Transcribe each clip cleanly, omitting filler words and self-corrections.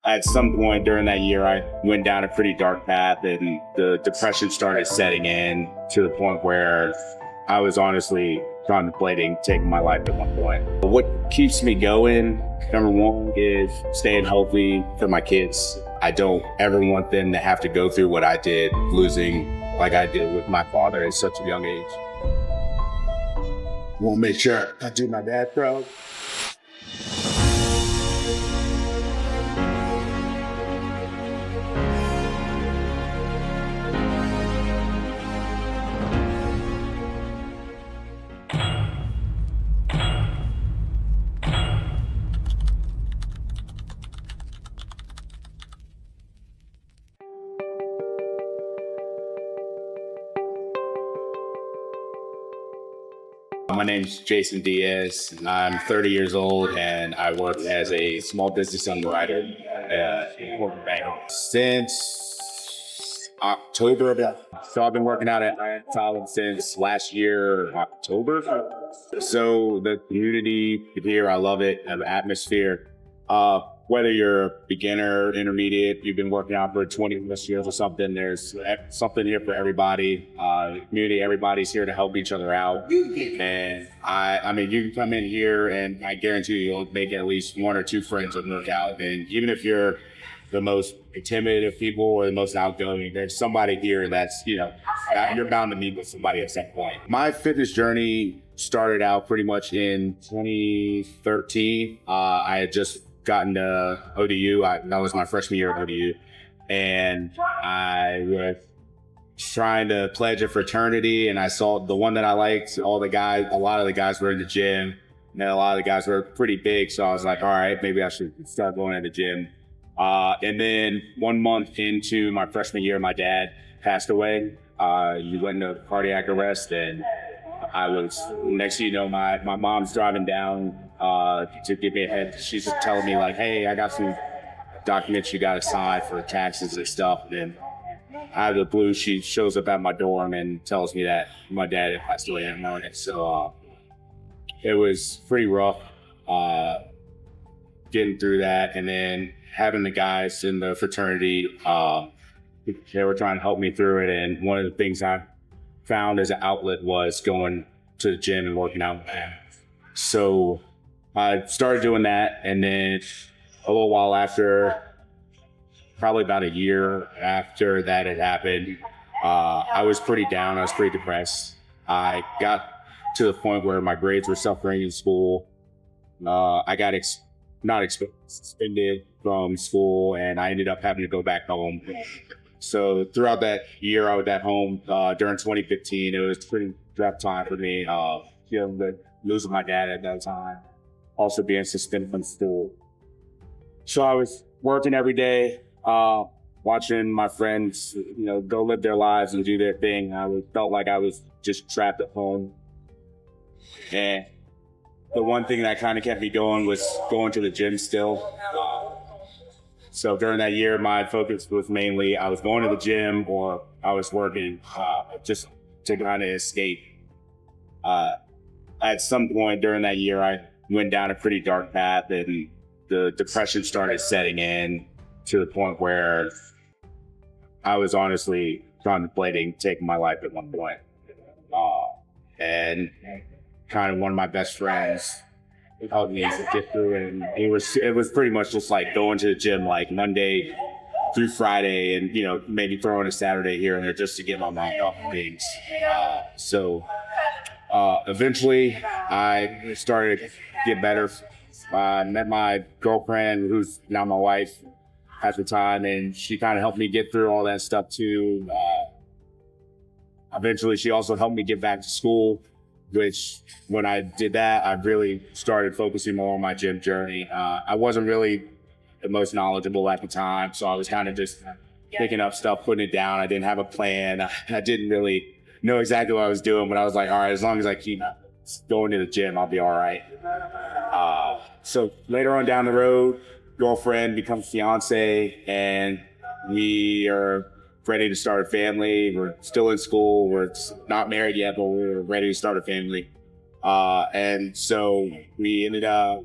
At some point during that year, I went down a pretty dark path and the depression started setting in to the point where I was honestly contemplating taking my life at one point. What keeps me going, number one, is staying healthy for my kids. I don't ever want them to have to go through what I did, losing like I did with my father at such a young age. Want to make sure I do my dad proud. My name's Jason Diaz. I'm 30 years old and I work as a small business underwriter in corporate bank since October of that. So I've been working out at Iron Asylum since last year, October. So the community here, I love it, the atmosphere. Whether you're a beginner, intermediate, you've been working out for 20 plus years or something, there's something here for everybody. The community, everybody's here to help each other out. And I mean, you can come in here and I guarantee you'll make at least one or two friends with workout. And even if you're the most timid of people or the most outgoing, there's somebody here that's, you're bound to meet with somebody at some point. My fitness journey started out pretty much in 2013. I had just gotten to ODU. That was my freshman year at ODU. And I was trying to pledge a fraternity and I saw the one that I liked, a lot of the guys were in the gym and a lot of the guys were pretty big. So I was like, all right, maybe I should start going to the gym. And then 1 month into my freshman year, my dad passed away. He went into cardiac arrest and next thing you know, my mom's driving down to give me a head. She's just telling me like, hey, I got some documents you got to sign for taxes and stuff. And then out of the blue, she shows up at my dorm and tells me that my dad had passed away in the morning. So it was pretty rough getting through that. And then having the guys in the fraternity, they were trying to help me through it. And one of the things I found as an outlet was going to the gym and working out. So I started doing that, and then a little while after, probably about a year after that had happened, I was pretty down, I was pretty depressed. I got to the point where my grades were suffering in school. I got suspended from school, and I ended up having to go back home. So throughout that year I was at home, during 2015, it was a pretty rough time for me, losing my dad at that time, also being suspended from school. So I was working every day, watching my friends, go live their lives and do their thing. I felt like I was just trapped at home. And the one thing that kind of kept me going was going to the gym still. So during that year, my focus was mainly I was going to the gym or I was working just to kind of escape. At some point during that year, I went down a pretty dark path and the depression started setting in to the point where I was honestly contemplating taking my life at one point. And kind of one of my best friends helped me get through it. And it was pretty much just like going to the gym like Monday through Friday and, maybe throwing a Saturday here and there just to get my mind off of things. Eventually I started to get better. I met my girlfriend, who's now my wife at the time, and she kind of helped me get through all that stuff too. Eventually she also helped me get back to school, which when I did that, I really started focusing more on my gym journey. I wasn't really the most knowledgeable at the time, so I was kind of just picking up stuff, putting it down. I didn't have a plan. I didn't really know exactly what I was doing, but I was like, all right, as long as I keep going to the gym, I'll be all right. So later on down the road, girlfriend becomes fiance, and we are ready to start a family. We're still in school. We're not married yet, but we're ready to start a family. And so we ended up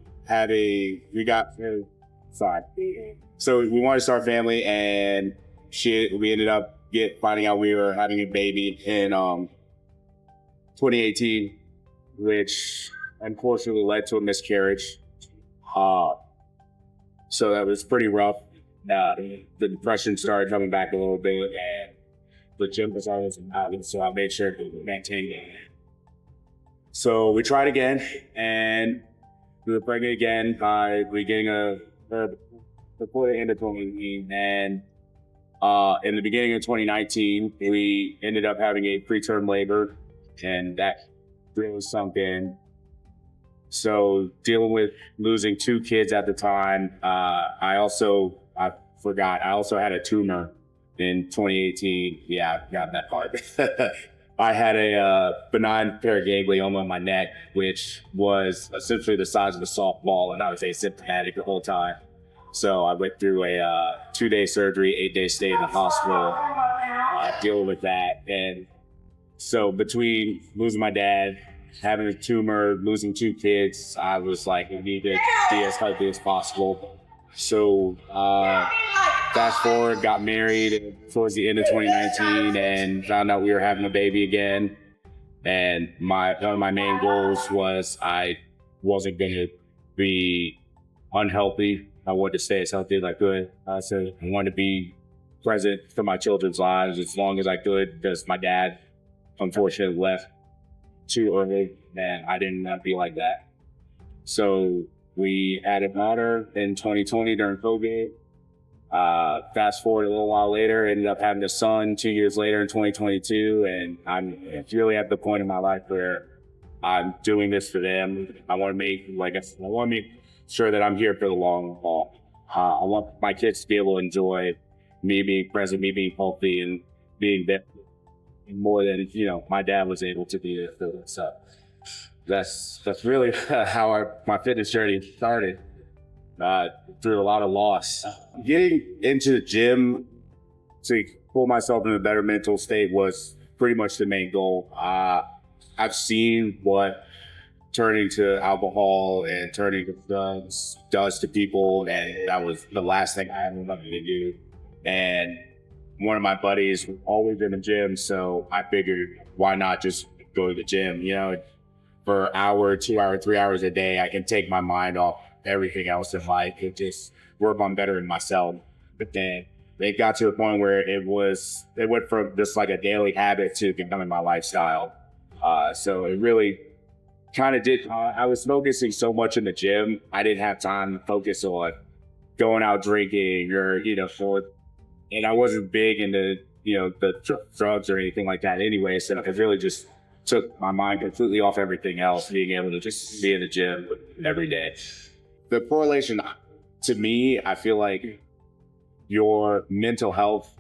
So we wanted to start a family, and we ended up finding out we were having a baby in 2018, which unfortunately led to a miscarriage. So that was pretty rough. The depression started coming back a little bit, and the gym was always out, so I made sure to maintain it. So we tried again, and we were pregnant again by beginning before the end of 2018, and in the beginning of 2019, we ended up having a preterm labor, and that really sunk in. So dealing with losing 2 kids at the time, I also had a tumor in 2018. Yeah, I got that part. I had a benign paraganglioma in my neck, which was essentially the size of a softball, and I was asymptomatic the whole time. So I went through a 2-day surgery, 8-day stay in the hospital, dealing with that. And so between losing my dad, having a tumor, losing 2 kids, I was like, we need to be as healthy as possible. So fast forward, got married towards the end of 2019 and found out we were having a baby again. And one of my main goals was I wasn't going to be unhealthy. I wanted to stay as healthy as I could. So I wanted to be present for my children's lives as long as I could, because my dad unfortunately left too early, and I didn't want to be like that. So we had a daughter in 2020 during COVID. Fast forward a little while later, ended up having a son 2 years later in 2022, and I'm really at the point in my life where I'm doing this for them. I want to make sure that I'm here for the long haul. I want my kids to be able to enjoy me being present, me being healthy, and being there more than my dad was able to be there. So that's really how my fitness journey started. Through a lot of loss. Getting into the gym to pull myself in a better mental state was pretty much the main goal. I've seen what turning to alcohol and turning to drugs does to people, and that was the last thing I had nothing to do. And one of my buddies was always in the gym, so I figured, why not just go to the gym? For an hour, 2 hours, 3 hours a day, I can take my mind off everything else in life and just work on bettering myself. But then it got to a point where it went from just like a daily habit to becoming my lifestyle. So it really kind of did. I was focusing so much in the gym, I didn't have time to focus on going out drinking or and I wasn't big into the drugs or anything like that anyway. So it really just took my mind completely off everything else, being able to just be in the gym every day. The correlation, to me, I feel like your mental health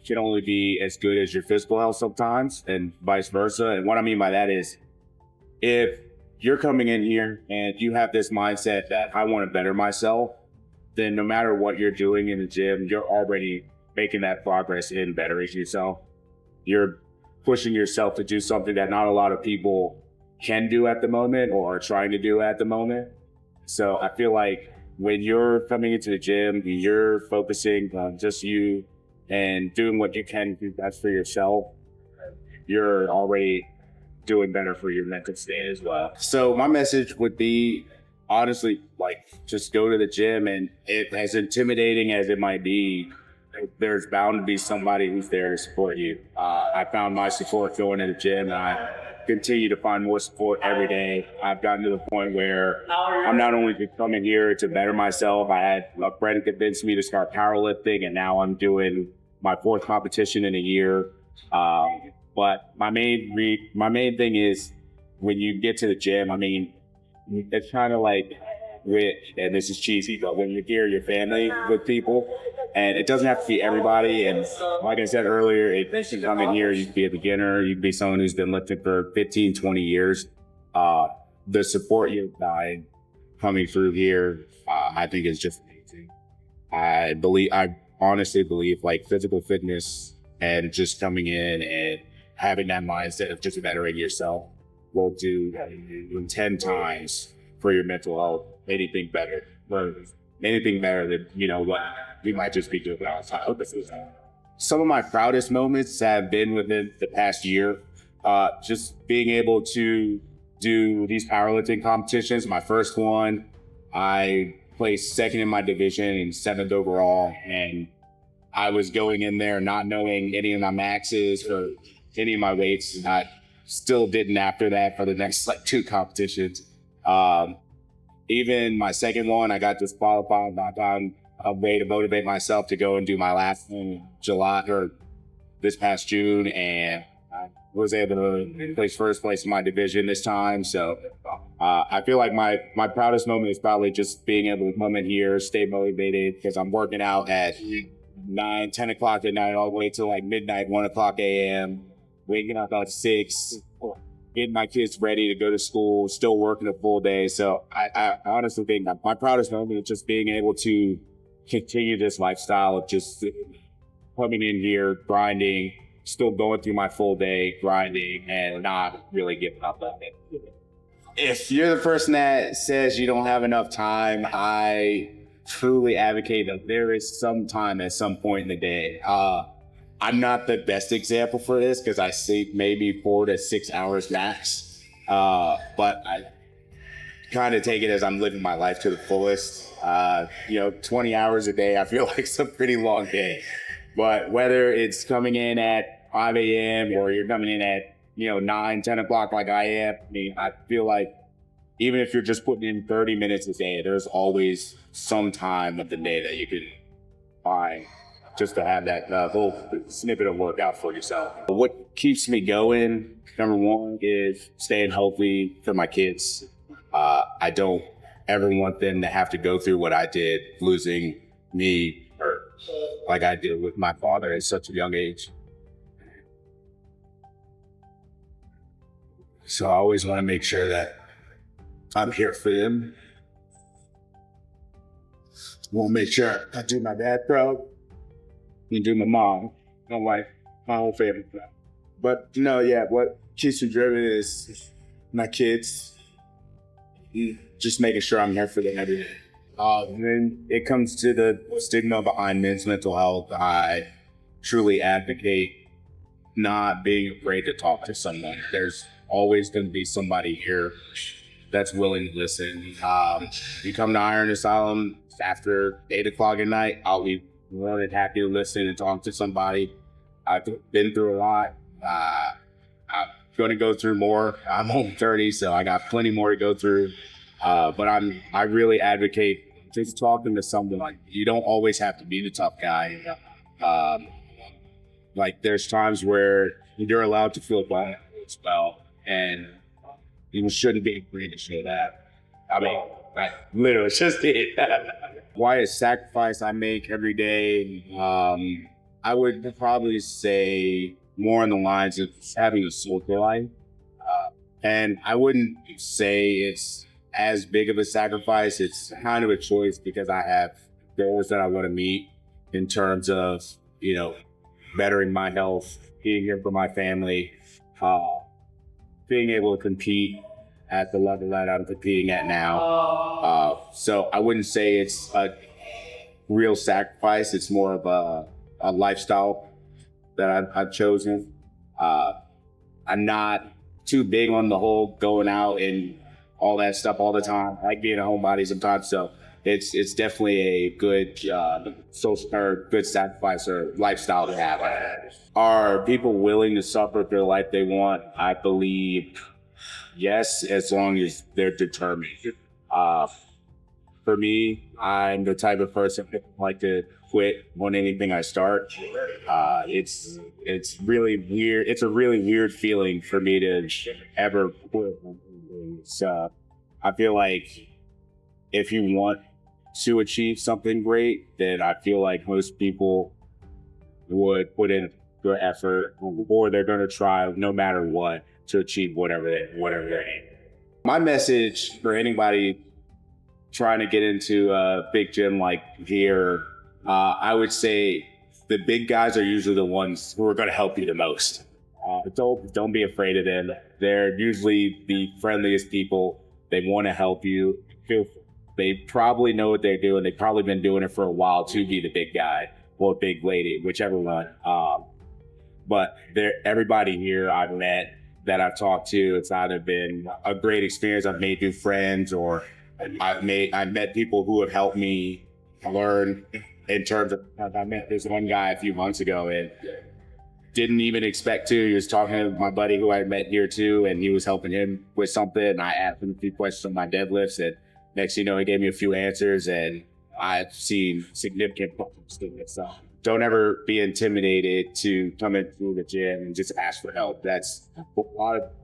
can only be as good as your physical health sometimes, and vice versa. And what I mean by that is, if you're coming in here and you have this mindset that I want to better myself, then no matter what you're doing in the gym, you're already making that progress in bettering yourself. You're pushing yourself to do something that not a lot of people can do at the moment or are trying to do at the moment. So I feel like when you're coming into the gym, you're focusing on just you and doing what you can do best for yourself. You're already doing better for your mental state as well. So my message would be, honestly, just go to the gym, and as intimidating as it might be, there's bound to be somebody who's there to support you. I found my support going to the gym, and I continue to find more support every day. I've gotten to the point where I'm not only just coming here to better myself. I had a friend convince me to start powerlifting, and now I'm doing my 4th competition in a year. But my main thing is, when you get to the gym, it's kind of like and this is cheesy, but when you're here, your family with people, and it doesn't have to be everybody. And like I said earlier, you can come in here, you can be a beginner, you can be someone who's been lifting for 15, 20 years. The support you find coming through here, I think is just amazing. I honestly believe physical fitness and just coming in and having that mindset of just bettering yourself will do 10 times for your mental health, anything better. anything better than, what we might just be doing outside. Some of my proudest moments have been within the past year. Just being able to do these powerlifting competitions. My first one, I placed second in my division and 7th overall. And I was going in there not knowing any of my maxes or any of my weights. And I still didn't after that for the next 2 competitions. Even my second one, I got disqualified. I found a way to motivate myself to go and do my last one in July or this past June. And I was able to place first place in my division this time. So I feel like my proudest moment is probably just being able to come in here, stay motivated, because I'm working out at 9, 10 o'clock at night all the way till midnight, 1 o'clock a.m., waking up at 6, getting my kids ready to go to school, still working a full day. So I honestly think that my proudest moment is just being able to continue this lifestyle of just coming in here, grinding, still going through my full day, grinding, and not really giving up on it. If you're the person that says you don't have enough time, I truly advocate that there is some time at some point in the day. I'm not the best example for this because I sleep maybe 4 to 6 hours max. But I kind of take it as I'm living my life to the fullest. 20 hours a day, I feel like it's a pretty long day. But whether it's coming in at 5 a.m. or you're coming in at, 9, 10 o'clock like I am, I feel like even if you're just putting in 30 minutes a day, there's always some time of the day that you can find just to have that little snippet of workout for yourself. What keeps me going, number one, is staying healthy for my kids. I don't ever want them to have to go through what I did, losing me like I did with my father at such a young age. So I always want to make sure that I'm here for them. I want to make sure I do my dad proud. And do my mom, my wife, my whole family. But what keeps me driven is my kids. Just making sure I'm here for them every day. Then it comes to the stigma behind men's mental health. I truly advocate not being afraid to talk to someone. There's always going to be somebody here that's willing to listen. You come to Iron Asylum after 8 o'clock at night, I'll be more than happy to listen and talk to somebody. I've been through a lot. I'm going to go through more. I'm only 30, so I got plenty more to go through. But I really advocate just talking to someone. You don't always have to be the tough guy. There's times where you're allowed to feel bad as well, and you shouldn't be afraid to show that. Literally, it's just it. Why a sacrifice I make every day? I would probably say more on the lines of having a social life. And I wouldn't say it's as big of a sacrifice. It's kind of a choice because I have goals that I want to meet in terms of, bettering my health, being here for my family, being able to compete at the level that I'm competing at now. So I wouldn't say it's a real sacrifice. It's more of a lifestyle that I've chosen. I'm not too big on the whole going out and all that stuff all the time. I like being a homebody sometimes. So it's definitely a good social or good sacrifice or lifestyle to have. Are people willing to suffer for the life they want? I believe yes, as long as they're determined. For me, I'm the type of person that like to quit on anything I start. It's really weird. It's a really weird feeling for me to ever quit. So I feel like if you want to achieve something great, then I feel like most people would put in good effort, or they're going to try no matter what to achieve whatever they aim. My message for anybody trying to get into a big gym like here, I would say the big guys are usually the ones who are going to help you the most. Don't be afraid of them. They're usually the friendliest people. They want to help you. they probably know what they're doing. They've probably been doing it for a while to be the big guy or big lady, whichever one. But everybody here I've met that I've talked to, it's either been a great experience. I've made new friends, or I've met people who have helped me learn in terms of, I met this one guy a few months ago and didn't even expect to. He was talking to my buddy who I met here too, and he was helping him with something. And I asked him a few questions on my deadlifts, and next thing you know, he gave me a few answers, and I've seen significant problems in it. So don't ever be intimidated to come into the gym and just ask for help. That's a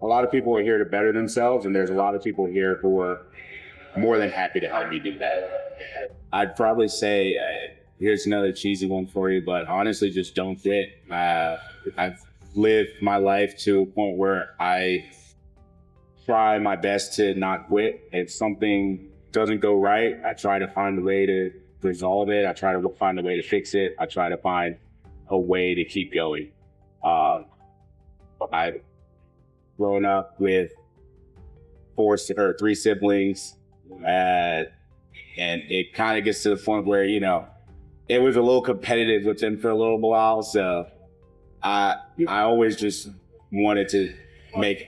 lot of people are here to better themselves, and there's a lot of people here who are more than happy to help you do that. I'd probably say, here's another cheesy one for you, but honestly, just don't quit. I've lived my life to a point where I try my best to not quit. If something doesn't go right, I try to find a way to resolve it. I try to find a way to fix it. I try to find a way to keep going. I've grown up with three siblings, and it kind of gets to the point where, you know, it was a little competitive with them for a little while. So I always just wanted to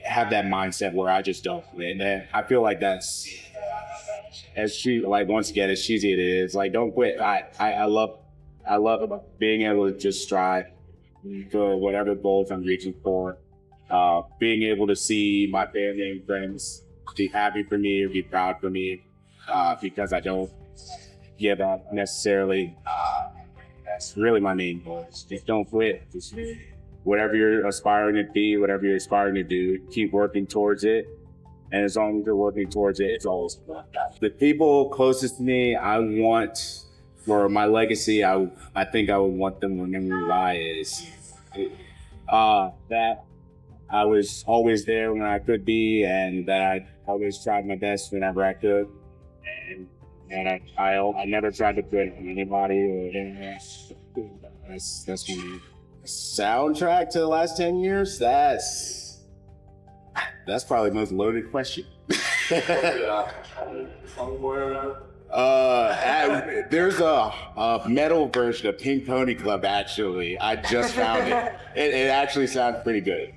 have that mindset where I just don't quit. And I feel like that's, once again, as cheesy it is, like, don't quit. I love being able to just strive for whatever goals I'm reaching for. Being able to see my family and friends be happy for me or be proud for me, because I don't give up necessarily. That's really my main goal. Just don't quit. Just whatever you're aspiring to be, whatever you're aspiring to do, keep working towards it. And as long as you're working towards it, it's always fun. The people closest to me, I want, for my legacy, I think I would want them to remember why is that I was always there when I could be, and that I always tried my best whenever I could. And I never tried to quit on anybody or anything else. That's me. Soundtrack to the last 10 years? That's probably the most loaded question. There's a metal version of Pink Pony Club, actually. I just found it. It actually sounds pretty good.